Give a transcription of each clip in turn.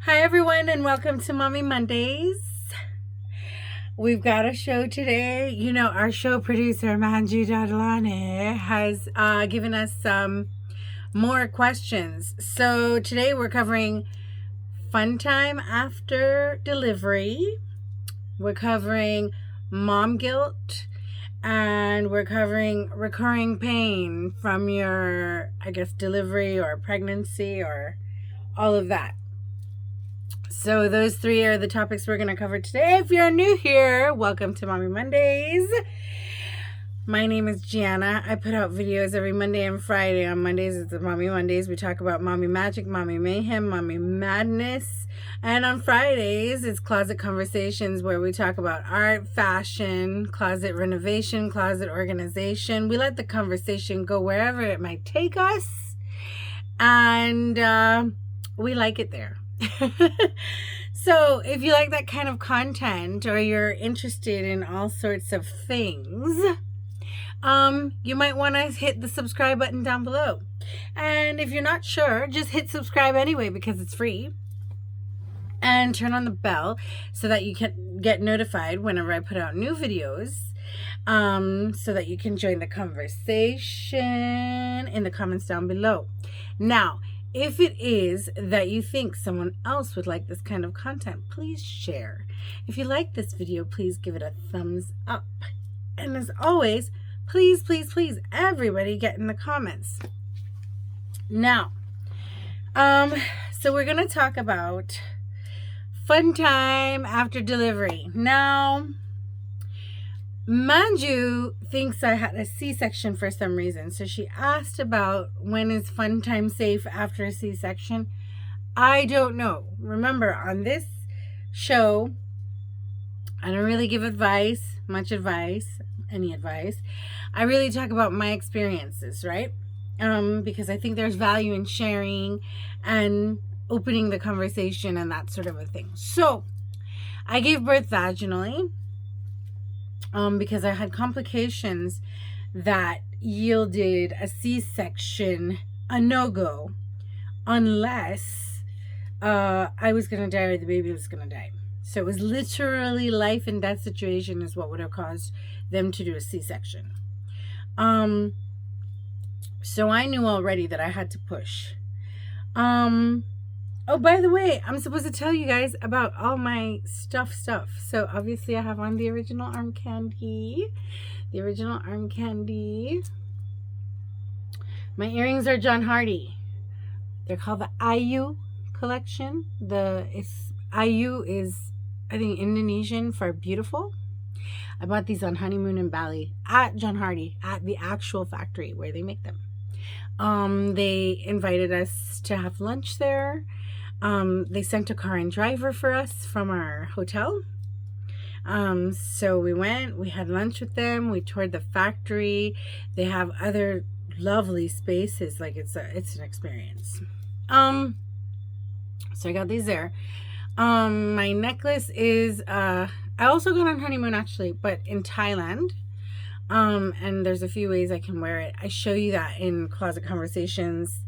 Hi everyone and welcome to Mommy Mondays. We've got a show today. You know, our show producer Manju Dadlane has given us some more questions. So today we're covering fun time after delivery. We're covering mom guilt, and we're covering recurring pain from your, delivery or pregnancy or all of that. So those three are the topics we're going to cover today. If you're new here, welcome to Mommy Mondays. My name is Gianna. I put out videos every Monday and Friday. On Mondays, it's the Mommy Mondays. We talk about mommy magic, mommy mayhem, mommy madness. And on Fridays, it's Closet Conversations, where we talk about art, fashion, closet renovation, closet organization. We let the conversation go wherever it might take us. And we like it there. So if you like that kind of content, or you're interested in all sorts of things, you might want to hit the subscribe button down below. And if you're not sure, just hit subscribe anyway because it's free. And turn on the bell so that you can get notified whenever I put out new videos, so that you can join the conversation in the comments down below. Now, if it is that you think someone else would like this kind of content, please share. If you like this video, please give it a thumbs up. And as always, please, please, please, everybody get in the comments. Now, so we're going to talk about fun time after delivery. Now, Manju thinks I had a C-section for some reason. So she asked about when is fun time safe after a C-section. I don't know. Remember, on this show, I don't really give much advice, any advice. I really talk about my experiences, right? Because I think there's value in sharing and opening the conversation and that sort of a thing. So I gave birth vaginally. Because I had complications that yielded a C-section a no-go, unless I was going to die or the baby was going to die. So it was literally life and death situation is what would have caused them to do a C-section. So I knew already that I had to push. Oh, by the way, I'm supposed to tell you guys about all my stuff. So obviously I have on the original arm candy. My earrings are John Hardy. They're called the Ayu collection. Ayu is, I think, Indonesian for beautiful. I bought these on honeymoon in Bali at John Hardy, at the actual factory where they make them. They invited us to have lunch there. They sent a car and driver for us from our hotel. So we went, we had lunch with them, we toured the factory. They have other lovely spaces, like it's an experience. So I got these there. My necklace is, I also got on honeymoon actually, but in Thailand. And there's a few ways I can wear it. I show you that in Closet Conversations,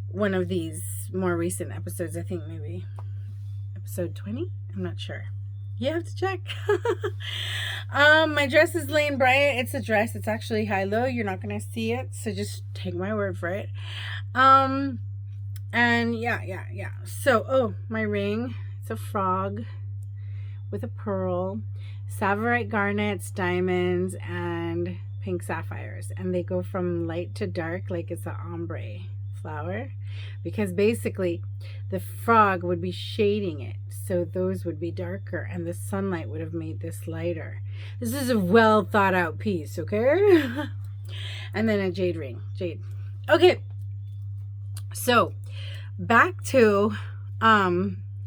one of these more recent episodes. I think maybe episode 20. I'm not sure. You have to check. My dress is Lane Bryant. It's a dress. It's actually high-low. You're not going to see it, so just take my word for it. And yeah. So, my ring. It's a frog with a pearl, Savarite garnets, diamonds, and pink sapphires. And they go from light to dark like it's an ombre flower, because basically the frog would be shading it, so those would be darker and the sunlight would have made this lighter. This is a well thought out piece, okay? And then a jade ring. Okay, so back to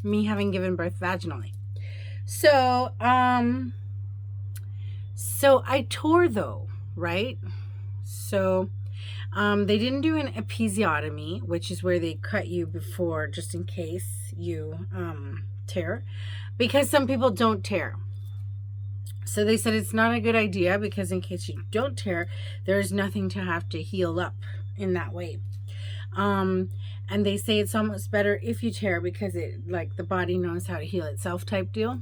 me having given birth vaginally. So I tore though, right? So they didn't do an episiotomy, which is where they cut you before, just in case you tear, because some people don't tear. So they said it's not a good idea, because in case you don't tear, there's nothing to have to heal up in that way. And they say it's almost better if you tear because it, like, the body knows how to heal itself type deal.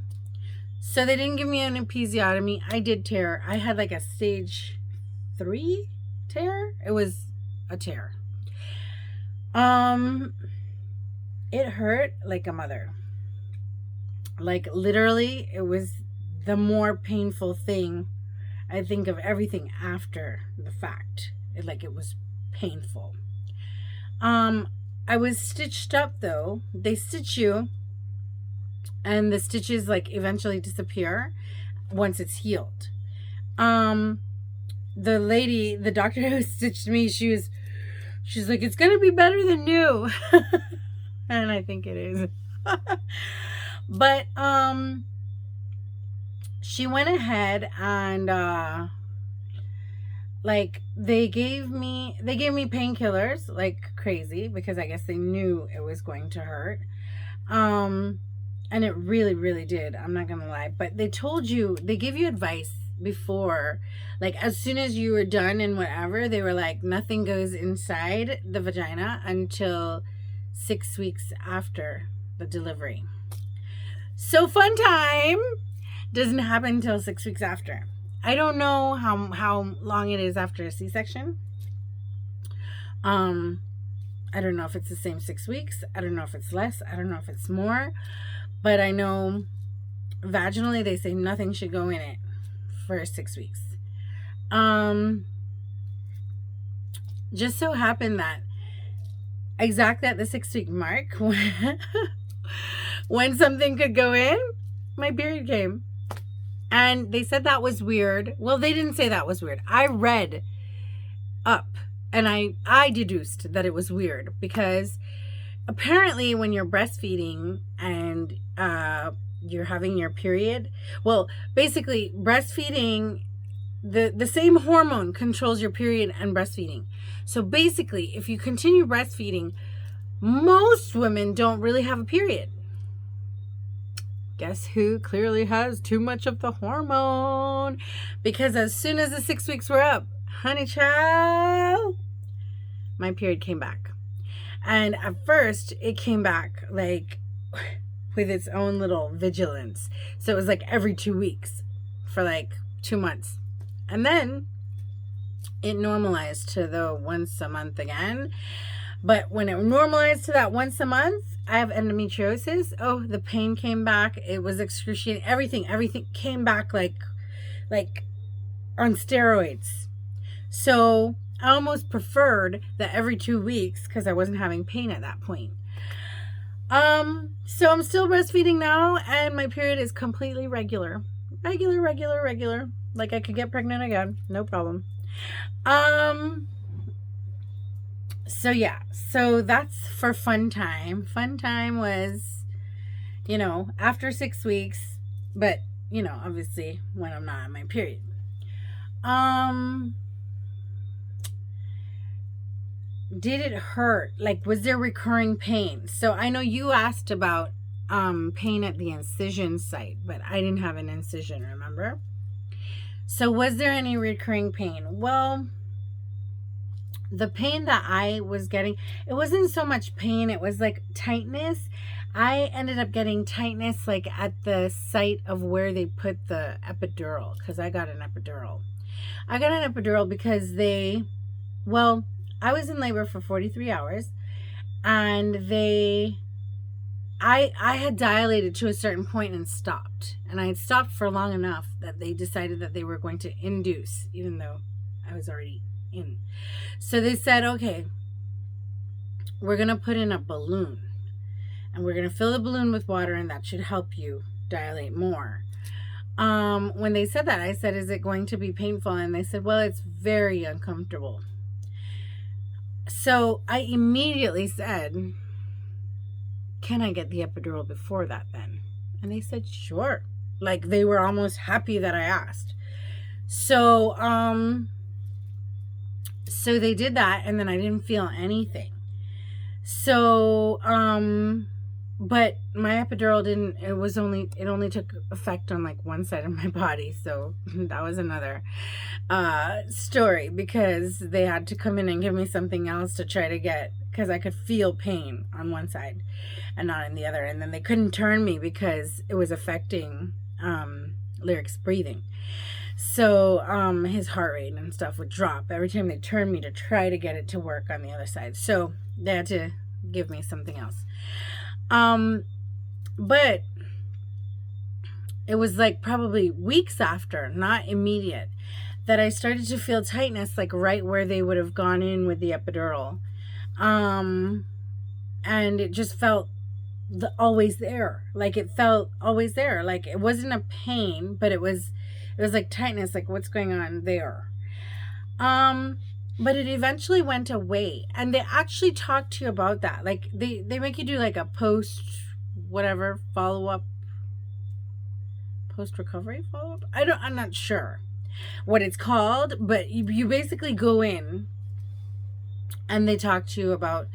So they didn't give me an episiotomy. I did tear. I had like a stage 3 tear. It was a tear. It hurt like a mother. Like, literally, it was the more painful thing. I think of everything after the fact. It was painful. I was stitched up though. They stitch you and the stitches like eventually disappear once it's healed. The doctor who stitched me, she's like, it's gonna be better than new. And I think it is. But she went ahead and like they gave me painkillers like crazy because I guess they knew it was going to hurt. And it really, really did. I'm not gonna lie. But they give you advice before, like as soon as you were done and whatever, they were like, nothing goes inside the vagina until 6 weeks after the delivery. So fun time doesn't happen until 6 weeks after. I don't know how long it is after a C-section. I don't know if it's the same 6 weeks. I don't know if it's less. I don't know if it's more. But I know vaginally they say nothing should go in it for 6 weeks. Just so happened that exactly at the 6-week mark, when something could go in, my period came. And they said that was weird. Well, they didn't say that was weird. I read up and I deduced that it was weird because apparently when you're breastfeeding and you're having your period, well, basically breastfeeding, the same hormone controls your period and breastfeeding. So basically, if you continue breastfeeding, most women don't really have a period. Guess who clearly has too much of the hormone? Because as soon as the 6 weeks were up, honey child, my period came back. And at first, it came back like with its own little vigilance. So it was like every 2 weeks for like 2 months. And then it normalized to the once a month again. But when it normalized to that once a month, I have endometriosis. Oh, the pain came back. It was excruciating. Everything came back like on steroids. So I almost preferred that every 2 weeks because I wasn't having pain at that point. So I'm still breastfeeding now and my period is completely regular. Regular. Like I could get pregnant again. No problem. So yeah, so that's for fun time. Fun time was, after 6 weeks, but, obviously when I'm not on my period. Did it hurt? Like, was there recurring pain? So I know you asked about pain at the incision site, but I didn't have an incision, remember? So was there any recurring pain? Well, the pain that I was getting, it wasn't so much pain, it was like tightness. I ended up getting tightness like at the site of where they put the epidural, because I got an epidural. I got an epidural because I was in labor for 43 hours and I had dilated to a certain point and stopped. And I had stopped for long enough that they decided that they were going to induce, even though I was already in. So they said, okay, we're going to put in a balloon and we're going to fill the balloon with water and that should help you dilate more. When they said that, I said, is it going to be painful? And they said, well, it's very uncomfortable. So I immediately said, can I get the epidural before that then? And they said, sure. Like they were almost happy that I asked. So they did that and then I didn't feel anything. So, but my epidural it only took effect on like one side of my body. So that was another story because they had to come in and give me something else to try to get, because I could feel pain on one side and not in the other. And then they couldn't turn me because it was affecting Lyric's breathing. So his heart rate and stuff would drop every time they turned me to try to get it to work on the other side. So they had to give me something else. But it was like probably weeks after, not immediate, that I started to feel tightness, like right where they would have gone in with the epidural. And it just felt always there. Like it felt always there. Like it wasn't a pain, but it was like tightness, like what's going on there. But it eventually went away. And they actually talk to you about that. Like they make you do like a post-recovery follow-up. I'm not sure what it's called, but you basically go in and they talk to you about,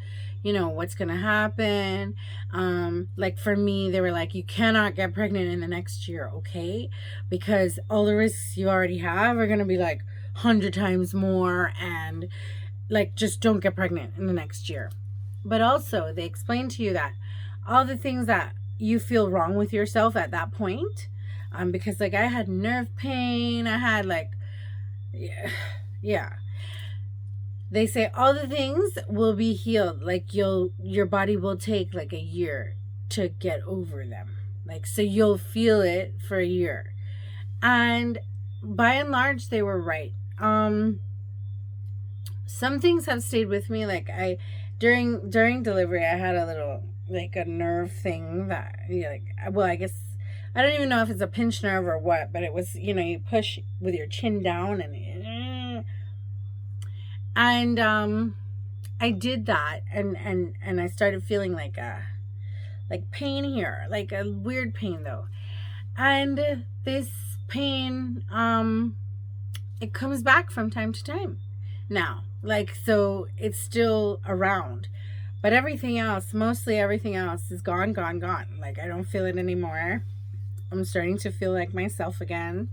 you know, what's going to happen. Like for me, they were like, you cannot get pregnant in the next year, okay? Because all the risks you already have are going to be like 100 times more, and like, just don't get pregnant in the next year. But also they explain to you that all the things that you feel wrong with yourself at that point, because like I had nerve pain, I had like, yeah. They say all the things will be healed. Like your body will take like a year to get over them. Like, so you'll feel it for a year. And by and large, they were right. Some things have stayed with me. Like during delivery, I had a little, like a nerve thing that, like, well, I guess, I don't even know if it's a pinched nerve or what, but it was, you know, you push with your chin down and I did that, and I started feeling like pain here, like a weird pain though. And this pain, it comes back from time to time now. Like, so it's still around, but everything else, mostly everything else is gone. Like, I don't feel it anymore. I'm starting to feel like myself again.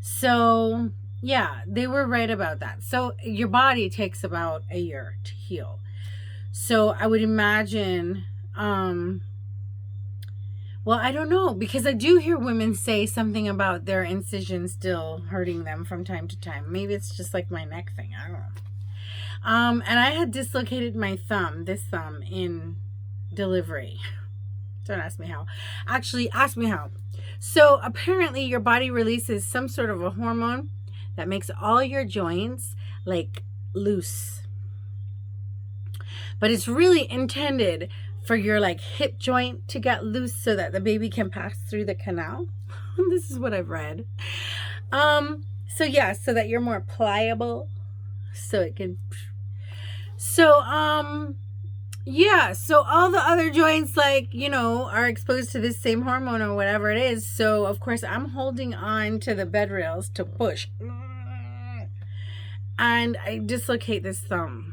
So yeah, they were right about that. So your body takes about a year to heal. So I would imagine, well, I don't know, because I do hear women say something about their incision still hurting them from time to time. Maybe it's just like my neck thing. I don't know. And I had dislocated my thumb, this thumb, in delivery. Don't ask me how. Actually, ask me how. So apparently your body releases some sort of a hormone that makes all your joints like loose. But it's really intended for your like hip joint to get loose so that the baby can pass through the canal. This is what I've read. So yeah, so that you're more pliable, so it can. So yeah, so all the other joints, like, you know, are exposed to this same hormone or whatever it is. So of course I'm holding on to the bed rails to push, and I dislocate this thumb.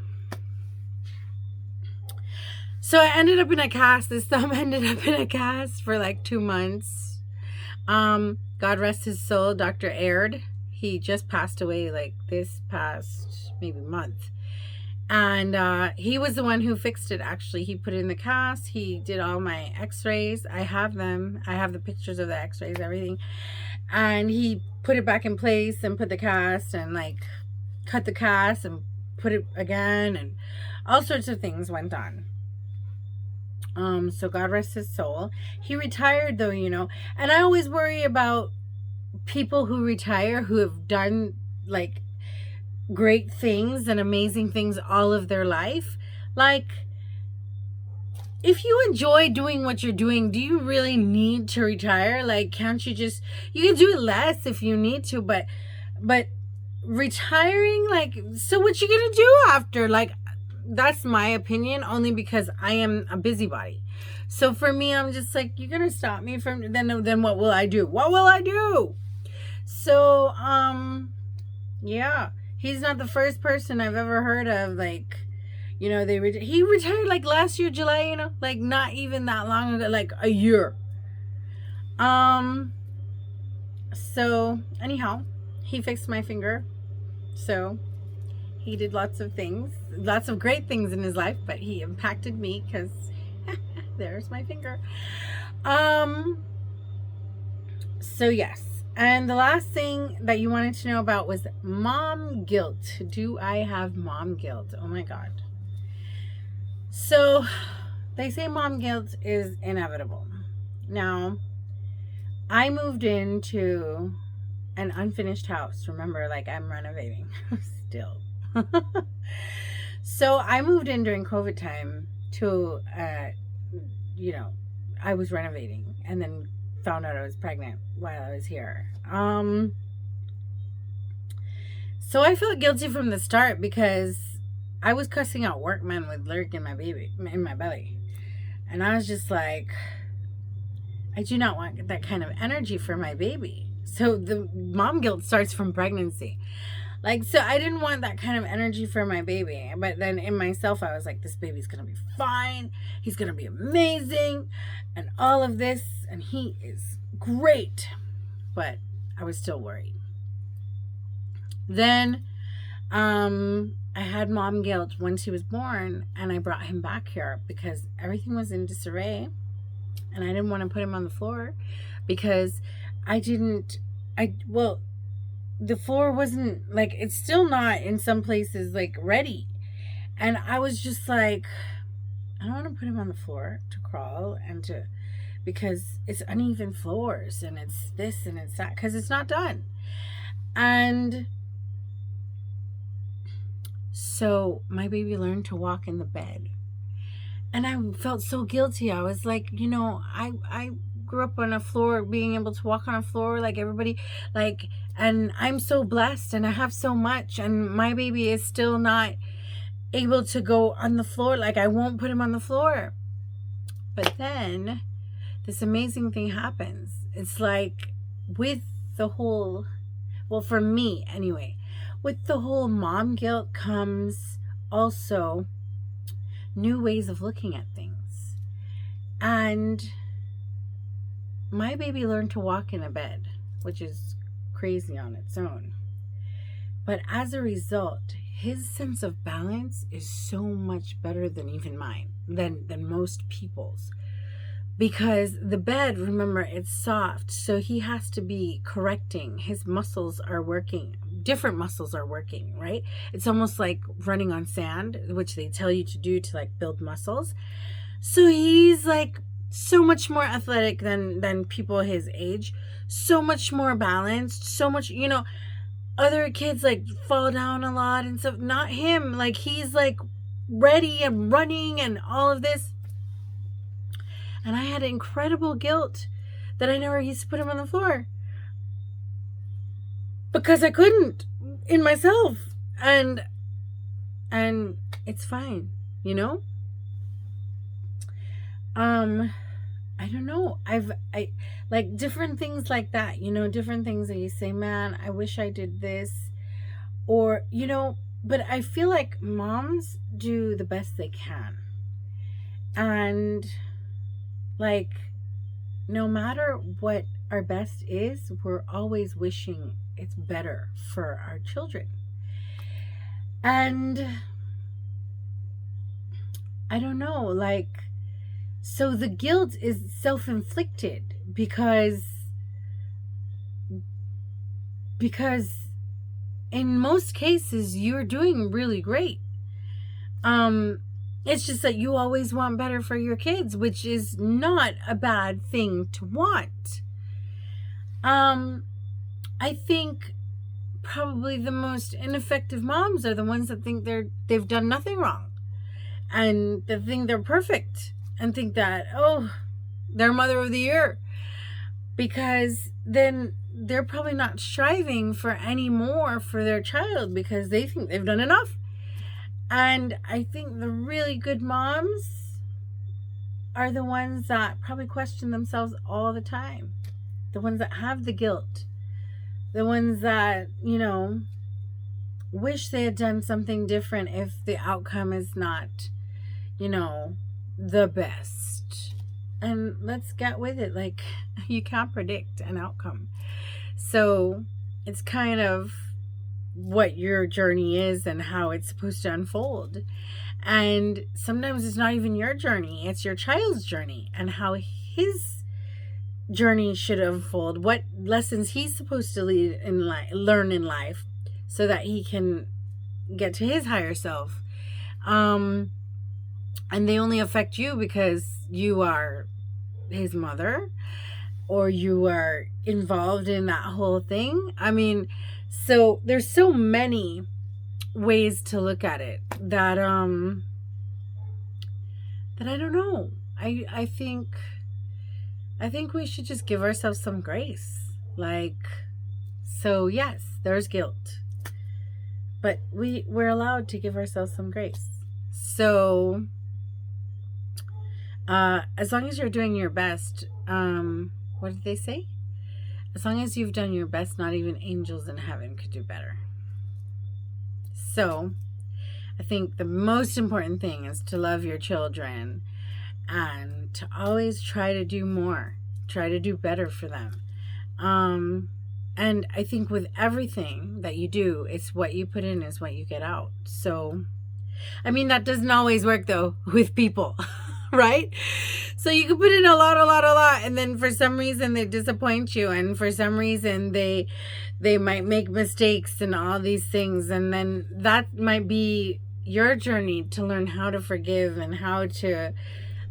So I ended up in a cast. This thumb ended up in a cast for like 2 months. God rest his soul, Dr. Aird. He just passed away like this past maybe month. And he was the one who fixed it, actually. He put it in the cast. He did all my x-rays. I have them. I have the pictures of the x-rays, everything. And he put it back in place and put the cast and like cut the cast and put it again, and all sorts of things went on. So God rest his soul. He retired though, you know, and I always worry about people who retire who have done like great things and amazing things all of their life. Like, if you enjoy doing what you're doing, do you really need to retire? Like, can't you just, you can do it less if you need to, but retiring, like, so what you gonna do after? Like, that's my opinion, only because I am a busybody. So for me, I'm just like, you're gonna stop me from, then what will I do? What will I do? So yeah, he's not the first person I've ever heard of, like, you know, he retired like last year, July, you know, like not even that long ago, like a year. So anyhow, he fixed my finger, so He did lots of things, lots of great things in his life, but he impacted me because there's my finger. So yes. And the last thing that you wanted to know about was mom guilt. Do I have mom guilt? Oh my God. So they say mom guilt is inevitable. Now, I moved into an unfinished house. Remember, like, I'm renovating still. So I moved in during COVID time to, I was renovating and then found out I was pregnant while I was here. So I felt guilty from the start because I was cussing out workmen with lyric in my belly. And I was just like, I do not want that kind of energy for my baby. So the mom guilt starts from pregnancy. Like, so I didn't want that kind of energy for my baby. But then in myself, I was like, this baby's going to be fine. He's going to be amazing. And all of this. And he is great. But I was still worried. Then I had mom guilt once he was born. And I brought him back here because everything was in disarray. And I didn't want to put him on the floor because the floor wasn't, like, it's still not in some places, like, ready. And I was just like, I don't want to put him on the floor to crawl because it's uneven floors and it's this and it's that, because it's not done. And so my baby learned to walk in the bed. And I felt so guilty. I was like, I grew up on a floor, being able to walk on a floor like everybody, like, and I'm so blessed and I have so much, and my baby is still not able to go on the floor. Like, I won't put him on the floor. But then this amazing thing happens. It's like with the whole, well, for me anyway, with the whole mom guilt comes also new ways of looking at things. And my baby learned to walk in a bed, which is crazy on its own. But as a result, his sense of balance is so much better than even mine, than most people's. Because the bed, remember, it's soft, so he has to be correcting. His muscles are working. Different muscles are working, right? It's almost like running on sand, which they tell you to do to, like, build muscles. So he's, like, so much more athletic than people his age. So much more balanced. So much, other kids, like, fall down a lot and stuff. Not him. Like, he's, like, ready and running and all of this. And I had incredible guilt that I never used to put him on the floor. Because I couldn't in myself. And it's fine, I don't know. I like different things like that, different things that you say, man, I wish I did this. Or, but I feel like moms do the best they can. And, like, no matter what our best is, we're always wishing it's better for our children. And I don't know, like, so the guilt is self-inflicted because in most cases you're doing really great. It's just that you always want better for your kids, which is not a bad thing to want. I think probably the most ineffective moms are the ones that think they've done nothing wrong, and they think they're perfect, and think that, they're mother of the year, because then they're probably not striving for any more for their child because they think they've done enough. And I think the really good moms are the ones that probably question themselves all the time. The ones that have the guilt. The ones that, wish they had done something different if the outcome is not, the best. And let's get with it. Like, you can't predict an outcome. So it's kind of what your journey is and how it's supposed to unfold. And sometimes it's not even your journey, it's your child's journey and how his journey should unfold, what lessons he's supposed to learn in life so that he can get to his higher self. And they only affect you because you are his mother or you are involved in that whole thing. I mean, so there's so many ways to look at it that that I don't know. I think we should just give ourselves some grace. Like, so yes, there's guilt, but we're allowed to give ourselves some grace. So as long as you're doing your best, what did they say? As long as you've done your best, not even angels in heaven could do better. So I think the most important thing is to love your children and to always try to do more, try to do better for them. And I think with everything that you do, it's what you put in is what you get out. So, I mean, that doesn't always work though with people, right? So you can put in a lot, and then for some reason they disappoint you, and for some reason they might make mistakes and all these things, and then that might be your journey to learn how to forgive and how to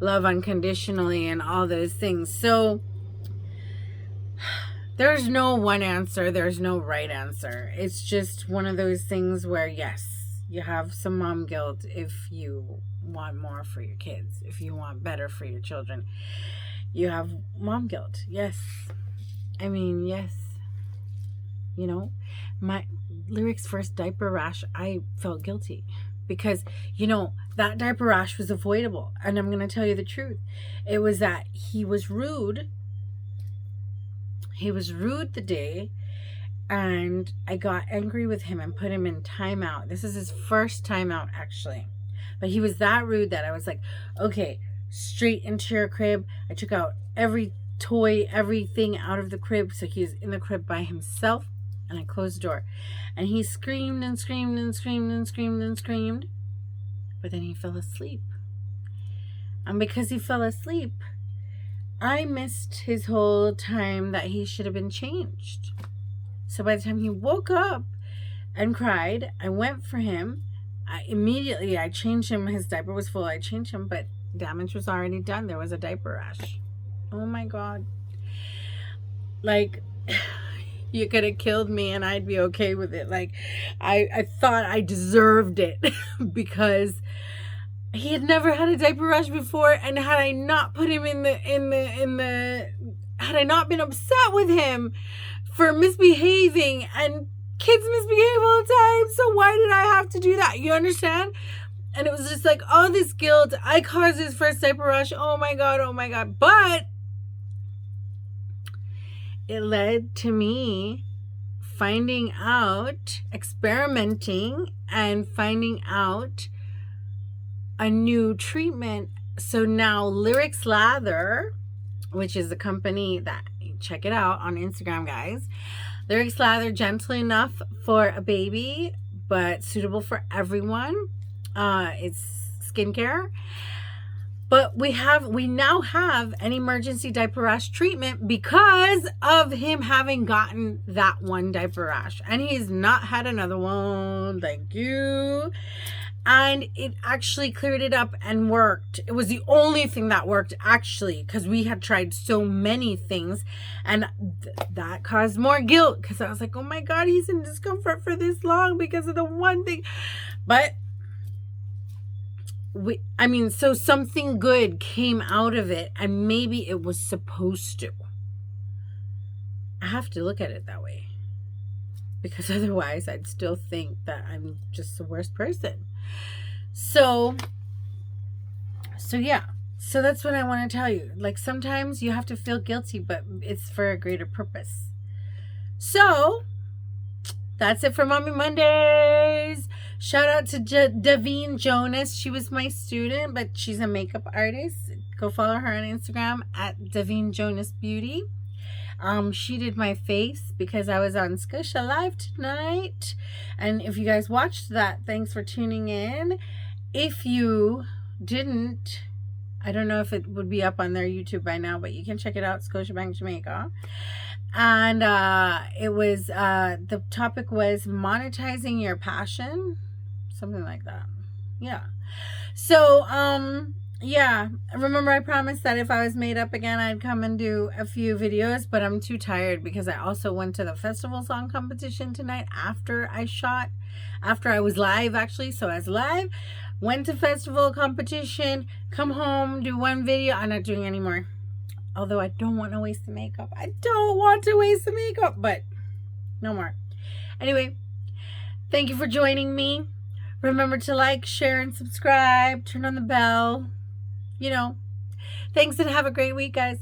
love unconditionally and all those things. So there's no one answer, there's no right answer. It's just one of those things where yes, you have some mom guilt if you want more for your kids, if you want better for your children, you have mom guilt. Yes, I mean, yes, you know, my Lyric's first diaper rash, I felt guilty because, you know, that diaper rash was avoidable. And I'm going to tell you the truth. It was that he was rude. He was rude the day, and I got angry with him and put him in timeout. This is his first timeout, actually. But he was that rude that I was like, okay, straight into your crib. I took out every toy, everything out of the crib. So he was in the crib by himself, and I closed the door. And he screamed and screamed and screamed and screamed and screamed. But then he fell asleep. And because he fell asleep, I missed his whole time that he should have been changed. So by the time he woke up and cried, I went for him. Immediately I changed him. His diaper was full. I changed him, but damage was already done. There was a diaper rash. Oh my God. Like, you could have killed me and I'd be okay with it. Like, I thought I deserved it because he had never had a diaper rash before, and had I not put him had I not been upset with him for misbehaving, and kids misbehave all the time, so why did I have to do that? You understand? And it was just like all this guilt. I caused his first diaper rash. Oh my God. But it led to me finding out, experimenting, and finding out a new treatment. So now Lyrics Lather, which is a company that, check it out on Instagram, guys. Lyrics Lather, gentle enough for a baby, but suitable for everyone. It's skincare. But we now have an emergency diaper rash treatment because of him having gotten that one diaper rash. And he's not had another one. Thank you. And it actually cleared it up and worked. It was the only thing that worked, actually, because we had tried so many things, and that caused more guilt because I was like, oh my God, he's in discomfort for this long because of the one thing. But so something good came out of it, and maybe it was supposed to. I have to look at it that way, because otherwise I'd still think that I'm just the worst person. So yeah. So that's what I want to tell you. Like, sometimes you have to feel guilty, but it's for a greater purpose. So that's it for Mommy Mondays. Shout out to Davine Jonas. She was my student, but she's a makeup artist. Go follow her on Instagram at Davine Jonas Beauty. She did my face because I was on Scotia Live tonight. And if you guys watched that, thanks for tuning in. If you didn't, I don't know if it would be up on their YouTube by now, but you can check it out, Scotiabank Jamaica. And it was, the topic was monetizing your passion, something like that. Yeah. So, yeah, remember I promised that if I was made up again, I'd come and do a few videos, but I'm too tired because I also went to the festival song competition tonight after I was live, actually. So I was live, went to festival competition, come home, do one video. I'm not doing any more. Although I don't want to waste the makeup. I don't want to waste the makeup, but no more. Anyway, thank you for joining me. Remember to like, share, and subscribe. Turn on the bell. You know, thanks and have a great week, guys.